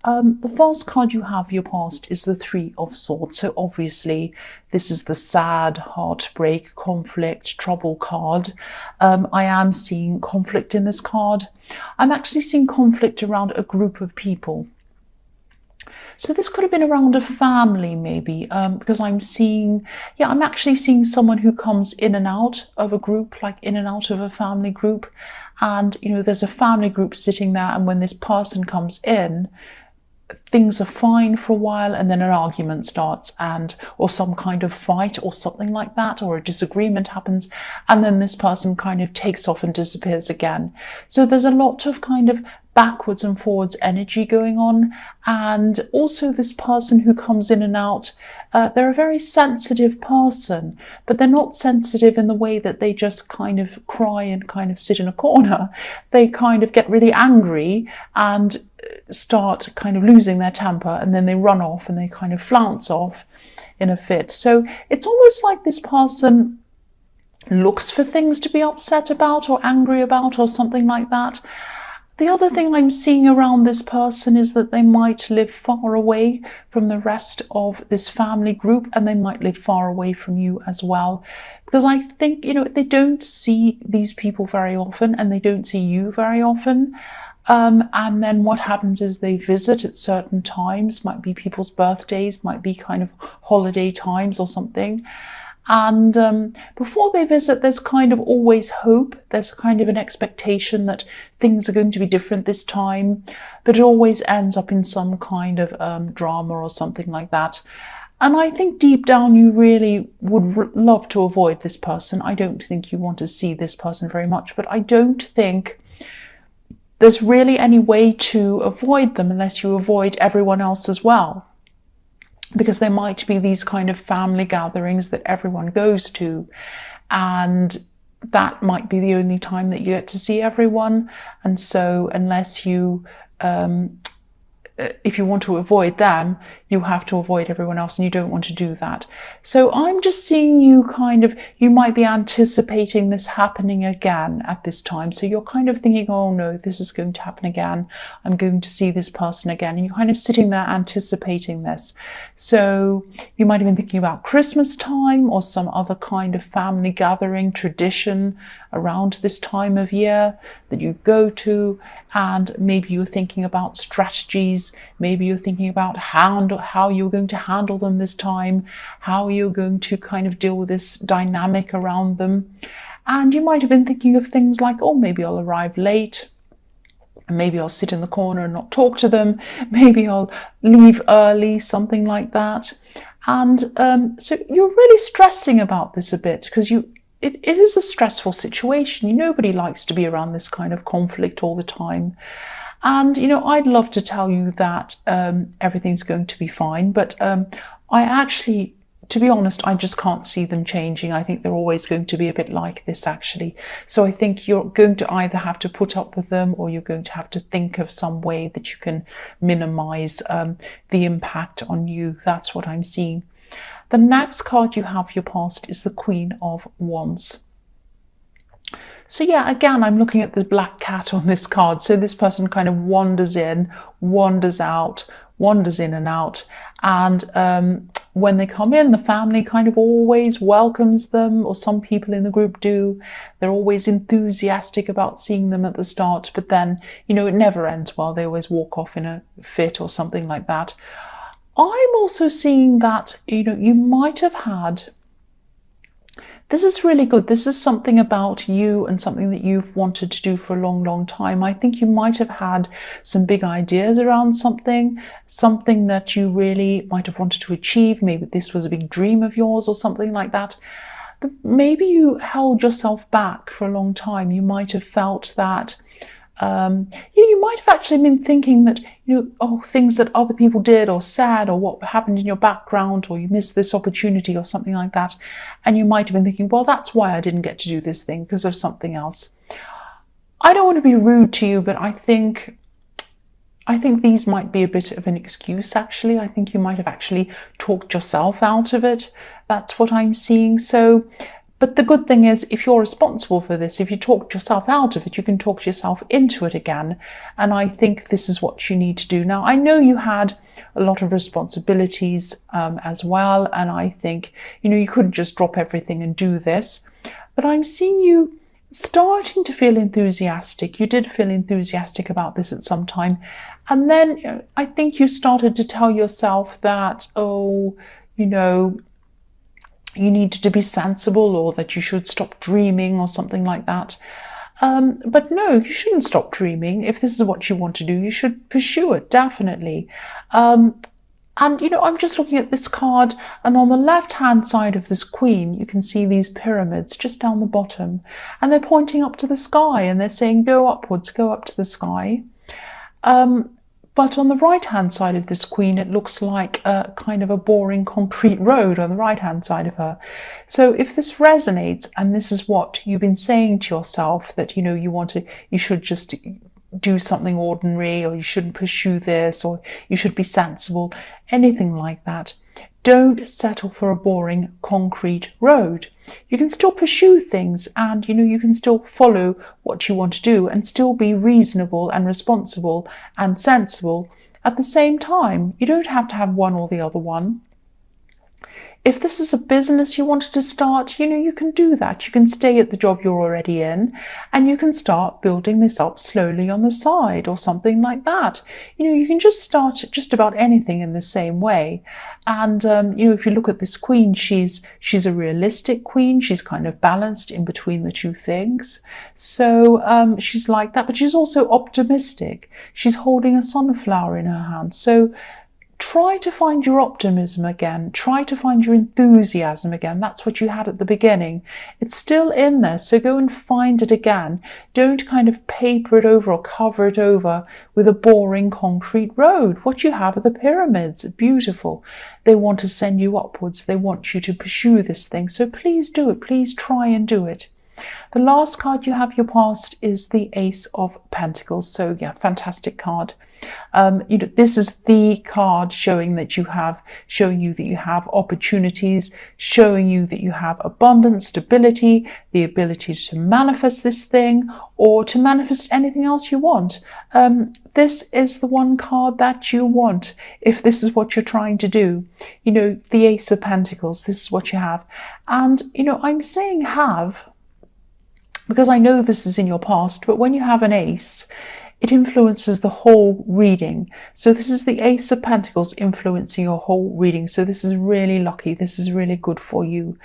The first card you have, your past, is the Three of Swords. So obviously this is the sad, heartbreak, conflict, trouble card. I am seeing conflict in this card. I'm actually seeing conflict around a group of people. So this could have been around a family maybe, because I'm actually seeing someone who comes in and out of a group, like in and out of a family group. And, there's a family group sitting there, and when this person comes in, things are fine for a while, and then an argument starts, or some kind of fight or something like that, or a disagreement happens, and then this person kind of takes off and disappears again. So there's a lot of kind of backwards and forwards energy going on. And also this person who comes in and out, they're a very sensitive person, but they're not sensitive in the way that they just kind of cry and kind of sit in a corner. They kind of get really angry and start kind of losing their temper, and then they run off and they kind of flounce off in a fit. So it's almost like this person looks for things to be upset about or angry about or something like that. The other thing I'm seeing around this person is that they might live far away from the rest of this family group, and they might live far away from you as well. Because I think, they don't see these people very often, and they don't see you very often. And then what happens is they visit at certain times, might be people's birthdays, might be kind of holiday times or something. And before they visit, there's kind of always hope. There's kind of an expectation that things are going to be different this time, but it always ends up in some kind of drama or something like that. And I think deep down you really would love to avoid this person. I don't think you want to see this person very much, but I don't think there's really any way to avoid them unless you avoid everyone else as well. Because there might be these kind of family gatherings that everyone goes to, and that might be the only time that you get to see everyone. And so unless you if you want to avoid them, you have to avoid everyone else, and you don't want to do that. So I'm just seeing you might be anticipating this happening again at this time. So you're kind of thinking, oh no, this is going to happen again. I'm going to see this person again. And you're kind of sitting there anticipating this. So you might have been thinking about Christmas time or some other kind of family gathering tradition around this time of year that you go to. And maybe you're thinking about strategies. Maybe you're thinking about how you're going to handle them this time, how you're going to kind of deal with this dynamic around them. And you might have been thinking of things like, oh, maybe I'll arrive late, and maybe I'll sit in the corner and not talk to them, maybe I'll leave early, something like that. And so you're really stressing about this a bit, because it is a stressful situation. Nobody likes to be around this kind of conflict all the time. And, I'd love to tell you that everything's going to be fine, but I actually, to be honest, I just can't see them changing. I think they're always going to be a bit like this, actually. So I think you're going to either have to put up with them, or you're going to have to think of some way that you can minimize the impact on you. That's what I'm seeing. The next card you have, your past, is the Queen of Wands. So yeah, again, I'm looking at the black cat on this card. So this person kind of wanders in, wanders out, wanders in and out. And when they come in, the family kind of always welcomes them, or some people in the group do. They're always enthusiastic about seeing them at the start, but then, it never ends well. They always walk off in a fit or something like that. I'm also seeing that, you might have had, this is really good. This is something about you and something that you've wanted to do for a long, long time. I think you might have had some big ideas around something that you really might have wanted to achieve. Maybe this was a big dream of yours or something like that. But maybe you held yourself back for a long time. You might have felt that you might have actually been thinking that, things that other people did or said, or what happened in your background, or you missed this opportunity or something like that. And you might have been thinking, well, that's why I didn't get to do this thing, because of something else. I don't want to be rude to you, but I think these might be a bit of an excuse, actually. I think you might have actually talked yourself out of it. That's what I'm seeing. So But the good thing is, if you're responsible for this, if you talked yourself out of it, you can talk yourself into it again. And I think this is what you need to do. Now, I know you had a lot of responsibilities as well. And I think, you couldn't just drop everything and do this. But I'm seeing you starting to feel enthusiastic. You did feel enthusiastic about this at some time. And then I think you started to tell yourself that, you needed to be sensible, or that you should stop dreaming or something like that. But no, you shouldn't stop dreaming. If this is what you want to do, you should pursue it, definitely. And, I'm just looking at this card, and on the left-hand side of this queen, you can see these pyramids just down the bottom, and they're pointing up to the sky, and they're saying, go upwards, go up to the sky. But on the right-hand side of this queen, it looks like a kind of a boring concrete road on the right-hand side of her. So if this resonates, and this is what you've been saying to yourself, that, you should just do something ordinary, or you shouldn't pursue this, or you should be sensible, anything like that, don't settle for a boring concrete road. You can still pursue things, and you can still follow what you want to do and still be reasonable and responsible and sensible at the same time. You don't have to have one or the other one. If this is a business you wanted to start, you can do that. You can stay at the job you're already in, and you can start building this up slowly on the side or something like that. You can just start just about anything in the same way. And, if you look at this queen, she's a realistic queen. She's kind of balanced in between the two things. So she's like that, but she's also optimistic. She's holding a sunflower in her hand. So try to find your optimism again. Try to find your enthusiasm again. That's what you had at the beginning. It's still in there, so go and find it again. Don't kind of paper it over or cover it over with a boring concrete road. What you have are the pyramids. Beautiful. They want to send you upwards. They want you to pursue this thing. So please do it. Please try and do it. The last card you have your past is the Ace of Pentacles. So yeah, fantastic card. This is the card showing you that you have opportunities, showing you that you have abundance, stability, the ability to manifest this thing or to manifest anything else you want. This is the one card that you want if this is what you're trying to do. The Ace of Pentacles, this is what you have. And, I'm saying have, because I know this is in your past, but when you have an ace, it influences the whole reading. So this is the Ace of Pentacles influencing your whole reading. So this is really lucky. This is really good for you.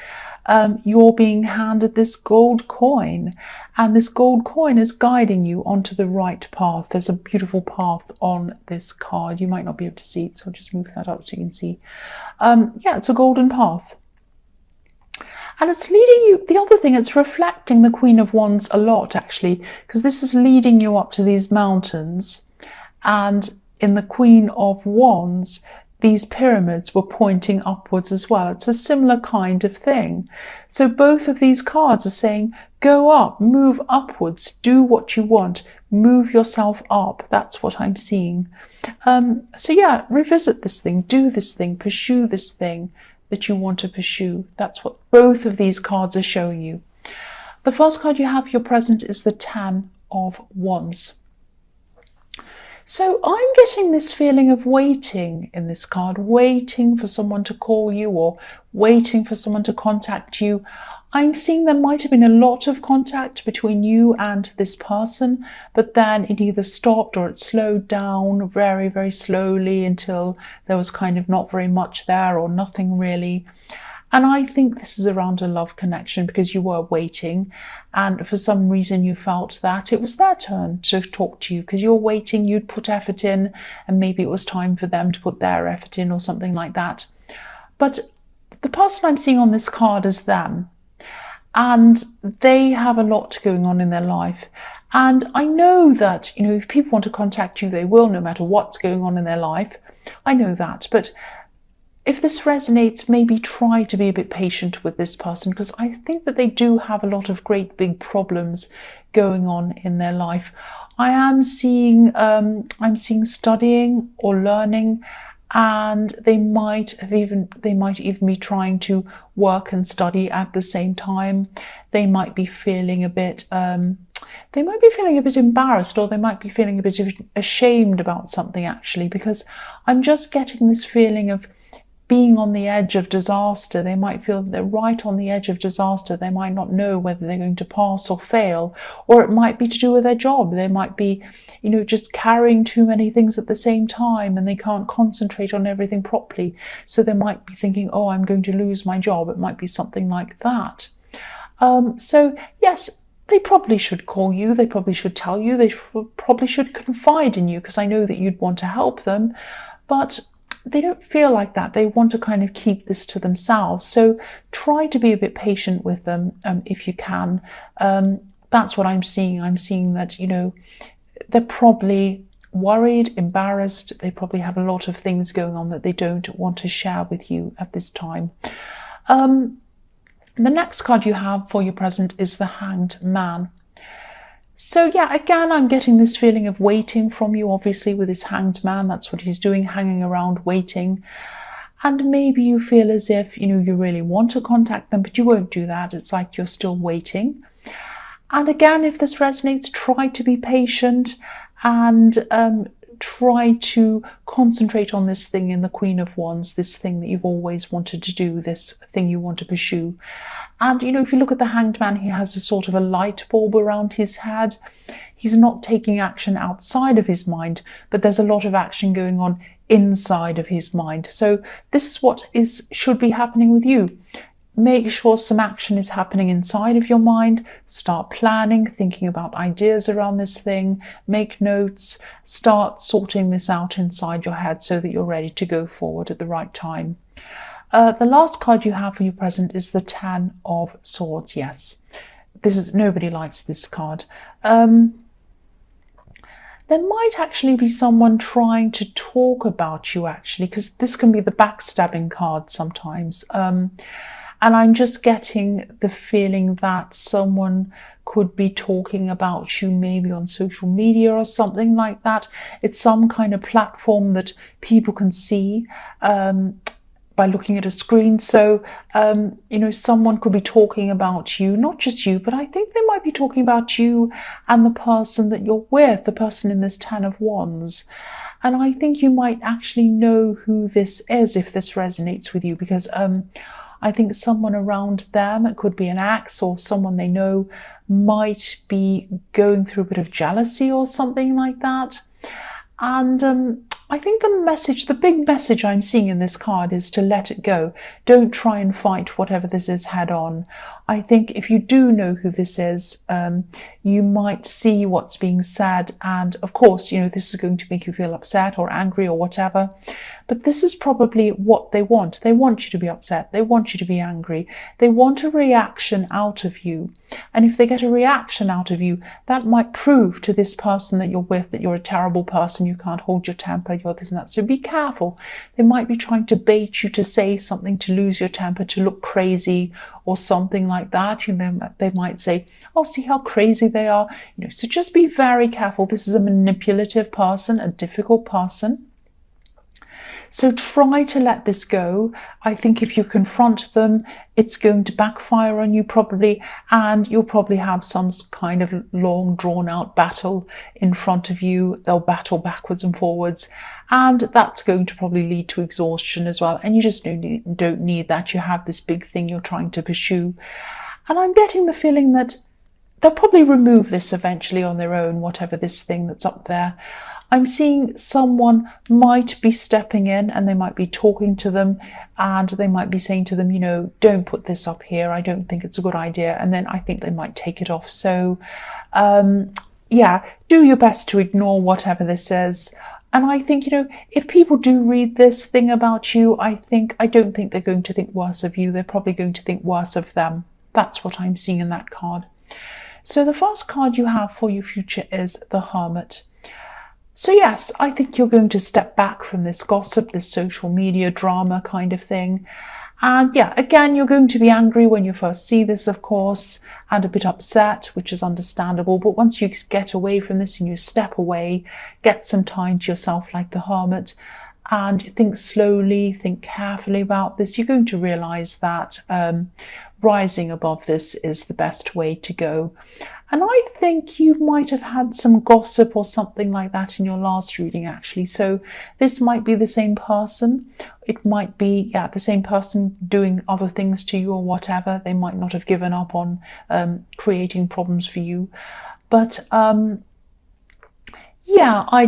You're being handed this gold coin, and this gold coin is guiding you onto the right path. There's a beautiful path on this card. You might not be able to see it, so I'll just move that up so you can see. Yeah, it's a golden path. And it's leading you, the other thing, it's reflecting the Queen of Wands a lot, actually, because this is leading you up to these mountains. And in the Queen of Wands, these pyramids were pointing upwards as well. It's a similar kind of thing. So both of these cards are saying, go up, move upwards, do what you want, move yourself up. That's what I'm seeing. So yeah, revisit this thing, do this thing, pursue this thing that you want to pursue. That's what both of these cards are showing you. The first card you have your present is the Ten of Wands. So I'm getting this feeling of waiting in this card, waiting for someone to call you or waiting for someone to contact you. I'm seeing there might have been a lot of contact between you and this person, but then it either stopped or it slowed down very, very slowly until there was kind of not very much there or nothing really. And I think this is around a love connection because you were waiting, and for some reason you felt that it was their turn to talk to you because you're waiting, you'd put effort in, and maybe it was time for them to put their effort in or something like that. But the person I'm seeing on this card is them. And they have a lot going on in their life. And I know that, if people want to contact you, they will, no matter what's going on in their life. I know that. But if this resonates, maybe try to be a bit patient with this person, because I think that they do have a lot of great big problems going on in their life. I'm seeing studying or learning, and they might even be trying to work and study at the same time. They might be feeling a bit embarrassed, or they might be feeling a bit ashamed about something, actually, because I'm just getting this feeling of being on the edge of disaster. They might feel that they're right on the edge of disaster. They might not know whether they're going to pass or fail, or it might be to do with their job. They might be, just carrying too many things at the same time, and they can't concentrate on everything properly. So they might be thinking, oh, I'm going to lose my job. It might be something like that. So yes, they probably should call you. They probably should tell you. They probably should confide in you, because I know that you'd want to help them, but they don't feel like that. They want to kind of keep this to themselves. So try to be a bit patient with them if you can. That's what I'm seeing. I'm seeing that, they're probably worried, embarrassed. They probably have a lot of things going on that they don't want to share with you at this time. The next card you have for your present is the Hanged Man. So yeah, again, I'm getting this feeling of waiting from you, obviously, with this Hanged Man. That's what he's doing, hanging around, waiting. And maybe you feel as if, you really want to contact them, but you won't do that. It's like you're still waiting. And again, if this resonates, try to be patient and try to concentrate on this thing in the Queen of Wands, this thing that you've always wanted to do, this thing you want to pursue. And, if you look at the Hanged Man, he has a sort of a light bulb around his head. He's not taking action outside of his mind, but there's a lot of action going on inside of his mind. So this is what should be happening with you. Make sure some action is happening inside of your mind. Start planning, thinking about ideas around this thing. Make notes. Start sorting this out inside your head so that you're ready to go forward at the right time. The last card you have for your present is the Ten of Swords. Yes, nobody likes this card. There might actually be someone trying to talk about you, actually, because this can be the backstabbing card sometimes. And I'm just getting the feeling that someone could be talking about you maybe on social media or something like that. It's some kind of platform that people can see by looking at a screen. So, someone could be talking about you, not just you, but I think they might be talking about you and the person that you're with, the person in this Ten of Wands. And I think you might actually know who this is if this resonates with you, because I think someone around them, it could be an ex or someone they know, might be going through a bit of jealousy or something like that. And I think the big message I'm seeing in this card is to let it go. Don't try and fight whatever this is head on. I think if you do know who this is, you might see what's being said. And of course, this is going to make you feel upset or angry or whatever. But this is probably what they want. They want you to be upset. They want you to be angry. They want a reaction out of you. And if they get a reaction out of you, that might prove to this person that you're with that you're a terrible person. You can't hold your temper. You're this and that. So be careful. They might be trying to bait you to say something, to lose your temper, to look crazy or something like that. They might say, oh, see how crazy they are. So just be very careful. This is a manipulative person, a difficult person. So try to let this go. I think if you confront them, it's going to backfire on you probably, and you'll probably have some kind of long drawn out battle in front of you. They'll battle backwards and forwards, and that's going to probably lead to exhaustion as well. And you just don't need that. You have this big thing you're trying to pursue. And I'm getting the feeling that they'll probably remove this eventually on their own, whatever this thing that's up there. I'm seeing someone might be stepping in and they might be talking to them, and they might be saying to them, don't put this up here. I don't think it's a good idea. And then I think they might take it off. So, do your best to ignore whatever this is. And I think, if people do read this thing about you, I don't think they're going to think worse of you. They're probably going to think worse of them. That's what I'm seeing in that card. So the first card you have for your future is the Hermit. So yes, I think you're going to step back from this gossip, this social media drama kind of thing. And yeah, again, you're going to be angry when you first see this, of course, and a bit upset, which is understandable. But once you get away from this and you step away, get some time to yourself like the Hermit, and think slowly, think carefully about this, you're going to realize that rising above this is the best way to go. And I think you might have had some gossip or something like that in your last reading, actually. So this might be the same person. It might be, the same person doing other things to you or whatever. They might not have given up on creating problems for you. But I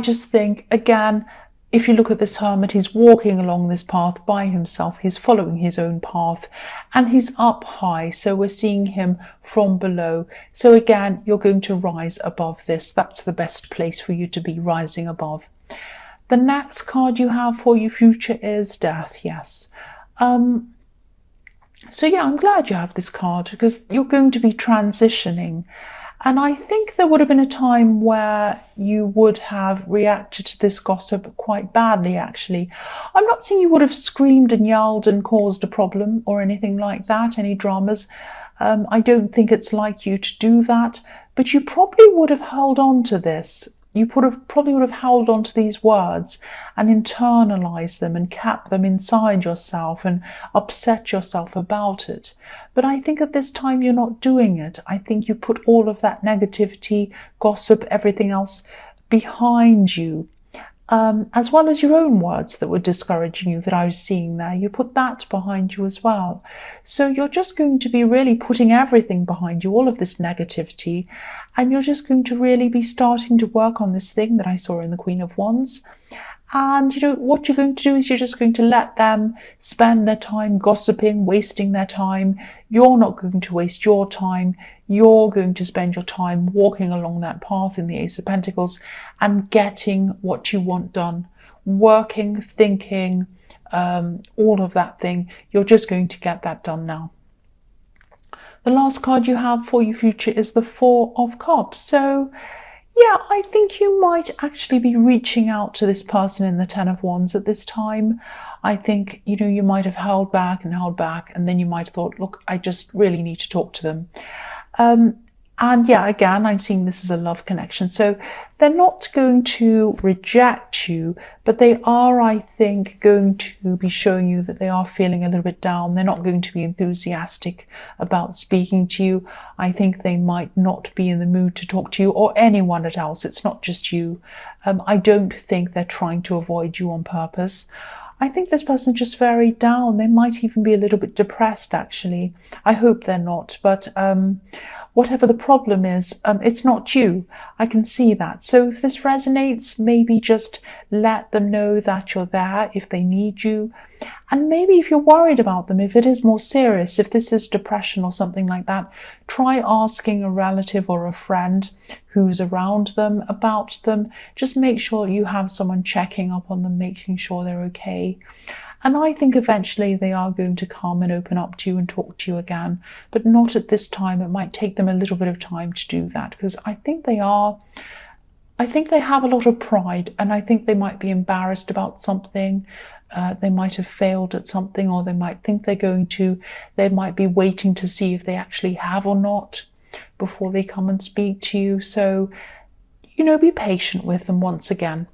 just think, again, if you look at this hermit, he's walking along this path by himself. He's following his own path and he's up high. So we're seeing him from below. So again, you're going to rise above this. That's the best place for you to be, rising above. The next card you have for your future is Death. Yes. I'm glad you have this card because you're going to be transitioning. And I think there would have been a time where you would have reacted to this gossip quite badly, actually. I'm not saying you would have screamed and yelled and caused a problem or anything like that, any dramas. I don't think it's like you to do that, but you probably would have held on to this. You probably would have held on to these words and internalized them and kept them inside yourself and upset yourself about it. But I think at this time you're not doing it. I think you put all of that negativity, gossip, everything else behind you, as well as your own words that were discouraging you that I was seeing there. You put that behind you as well. So you're just going to be really putting everything behind you, all of this negativity, and you're just going to really be starting to work on this thing that I saw in the Queen of Wands. And what you're going to do is you're just going to let them spend their time gossiping, wasting their time. You're not going to waste your time. You're going to spend your time walking along that path in the Ace of Pentacles and getting what you want done. Working, thinking, all of that thing. You're just going to get that done now. The last card you have for your future is the Four of Cups. So I think you might actually be reaching out to this person in the Ten of Wands at this time. I think, you might have held back, and then you might have thought, look, I just really need to talk to them. Again, I'm seeing this as a love connection. So they're not going to reject you, but they are, I think, going to be showing you that they are feeling a little bit down. They're not going to be enthusiastic about speaking to you. I think they might not be in the mood to talk to you or anyone else. It's not just you. I don't think they're trying to avoid you on purpose. I think this person's just very down. They might even be a little bit depressed, actually. I hope they're not, but whatever the problem is, it's not you. I can see that. So if this resonates, maybe just let them know that you're there if they need you. And maybe if you're worried about them, if it is more serious, if this is depression or something like that, try asking a relative or a friend who's around them about them. Just make sure you have someone checking up on them, making sure they're okay. And I think eventually they are going to come and open up to you and talk to you again, but not at this time. It might take them a little bit of time to do that because I think they have a lot of pride, and I think they might be embarrassed about something. They might have failed at something, or they might think they might be waiting to see if they actually have or not before they come and speak to you. So, be patient with them once again.